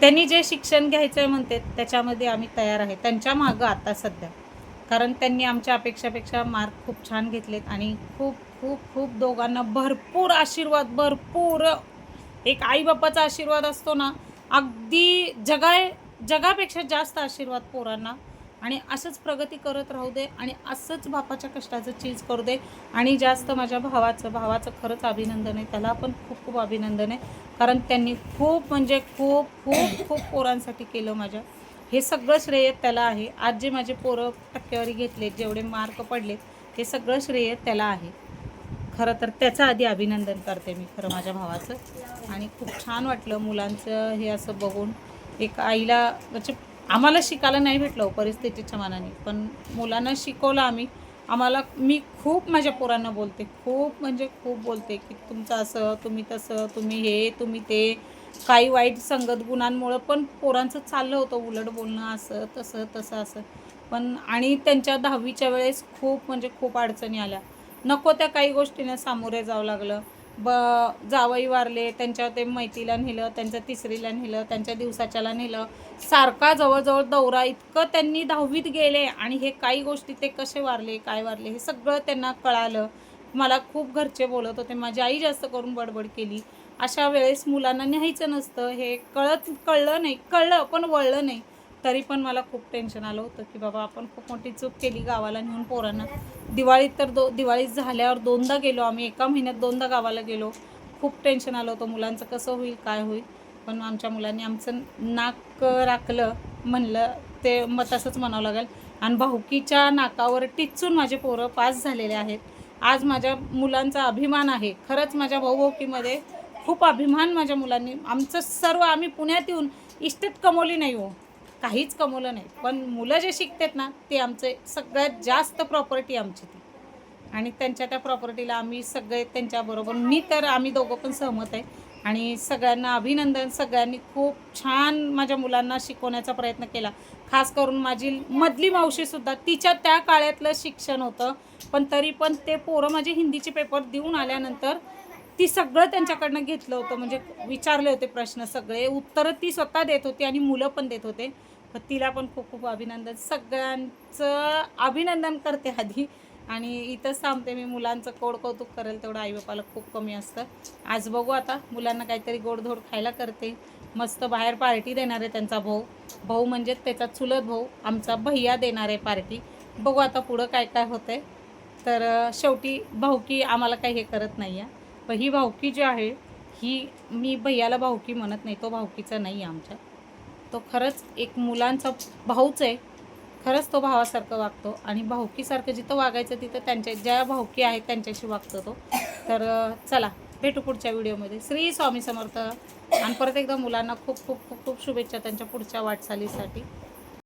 त्यांनी जे शिक्षण घ्यायचं आहे म्हणते त्याच्यामध्ये आम्ही तयार आहे त्यांच्या मागं आता सध्या. कारण त्यांनी आमच्या अपेक्षापेक्षा मार्क खूप छान घेतलेत आणि खूप खूप खूप दोघांना भरपूर आशीर्वाद, भरपूर एक आईबापाचा आशीर्वाद असतो ना, अगदी जगापेक्षा जास्त आशीर्वाद पोरांना. आणि असंच प्रगती करत राहू दे आणि असंच बापाच्या कष्टाचं चीज करू दे. आणि जास्त माझ्या भावाचं खरंच अभिनंदन आहे, त्याला पण खूप खूप अभिनंदन आहे. कारण त्यांनी खूप म्हणजे खूप खूप खूप पोरांसाठी केलं माझ्या. हे सगळं श्रेय त्याला आहे. आज जे माझे पोरं टक्केवारी घेतले, जेवढे मार्क पडलेत, हे सगळं श्रेय त्याला आहे. खरं तर त्याचं आधी अभिनंदन करते मी खरं माझ्या भावाचं. आणि खूप छान वाटलं मुलांचं हे असं बघून. एक आईला म्हणजे आम्हाला शिकायला नाही भेटलं परिस्थितीच्या मानाने, पण मुलांना शिकवलं आम्ही. मी खूप माझ्या पोरांना बोलते, खूप म्हणजे खूप बोलते की तुमचं असं, तुम्ही तसं, तुम्ही हे, तुम्ही ते. काही वाईट संगत गुणांमुळं पण पोरांचं चाललं होतं उलट बोलणं, असं तसं तसं असं. पण आणि त्यांच्या 10वीच्या वेळेस खूप म्हणजे खूप अडचणी आल्या. नको त्या काही गोष्टींना सामोरे जावं लागलं. जावई वारले, त्यांच्या ते मैतीला नेलं, त्यांच्या तिसरीला नेलं, त्यांच्या दिवसाच्याला नेलं. सारखा जवळजवळ दौरा. इतकं त्यांनी 10वीत गेले आणि हे काही गोष्टी ते कसे वारले, काय वारले, हे सगळं त्यांना कळालं. मला खूप घरचे बोलत होते, माझी आई जास्त करून बडबड केली. अशा वेळेस मुलांना न्यायचं नसतं, हे कळलं पण वळलं नाही. तरी पण मला खूप टेन्शन आलं होतं की बाबा आपण खूप मोठी चूक केली गावाला नेऊन पोरांना. दिवाळीत तर दिवाळी झाल्यावर 2दा गेलो आम्ही, एका महिन्यात 2दा गावाला गेलो. खूप टेन्शन आलं होतं मुलांचं कसं होईल, काय होईल. पण आमच्या मुलांनी आमचं नाक राखलं म्हणलं ते मग तसंच म्हणावं लागेल. आणि भाऊकीच्या नाकावर टिचून माझे पोरं पास झालेले आहेत. आज माझ्या मुलांचा अभिमान आहे. खरंच माझ्या भाऊभाऊकीमध्ये खूप अभिमान माझ्या मुलांनी. आमचं सर्व आम्ही पुण्यात येऊन इस्टेट कमवली नाही हो, काहीच कमवलं नाही. पण मुलं जे शिकतात ना, ते आमचे सगळ्यात जास्त प्रॉपर्टी आमची ती. आणि त्यांच्या त्या प्रॉपर्टीला आम्ही सगळे त्यांच्याबरोबर, मी तर आम्ही दोघं पण सहमत आहे. आणि सगळ्यांना अभिनंदन. सगळ्यांनी खूप छान माझ्या मुलांना शिकवण्याचा प्रयत्न केला. खास करून माझी मधली मावशीसुद्धा, तिच्या त्या काळातलं शिक्षण होतं. पण तरी पण ते पोरं माझे हिंदीचे पेपर देऊन आल्यानंतर ती सगळं त्यांच्याकडनं घेतलं होतं. म्हणजे विचारले होते प्रश्न, सगळे उत्तरं ती स्वतः देत होती आणि मुलं पण देत होते. तर तिला पण खूप खूप अभिनंदन. सगळ्यांचं अभिनंदन करते आधी. आणि इथंच थांबते मी. मुलांचं कौतुक करेल तेवढं आईबापाला खूप कमी असतं. आज बघू आता मुलांना काहीतरी गोडधोड खायला करते. मस्त बाहेर पार्टी देणार आहे त्यांचा भाऊ म्हणजे त्याचा चुलत भाऊ, आमचा भैया देणार आहे पार्टी. बघू आता पुढं काय काय होतं आहे. तर शेवटी भाऊकी आम्हाला काही हे करत नाही आहे. पण ही भाऊकी जी आहे, ही मी भैयाला भाऊकी म्हणत नाही, तो भाऊकीचा नाही आहे आमच्या. तो खरंच एक मुलांचा भाऊच आहे. खरंच तो भावासारखं वागतो आणि भाऊकीसारखं जिथं वागायचं तिथं त्यांच्या ज्या भाऊकी आहेत त्यांच्याशी वागतो तो. तर चला भेटू पुढच्या व्हिडिओमध्ये. श्री स्वामी समर्थ. आणि परत एकदा मुलांना खूप खूप खूप खूप शुभेच्छा त्यांच्या पुढच्या वाटचालीसाठी.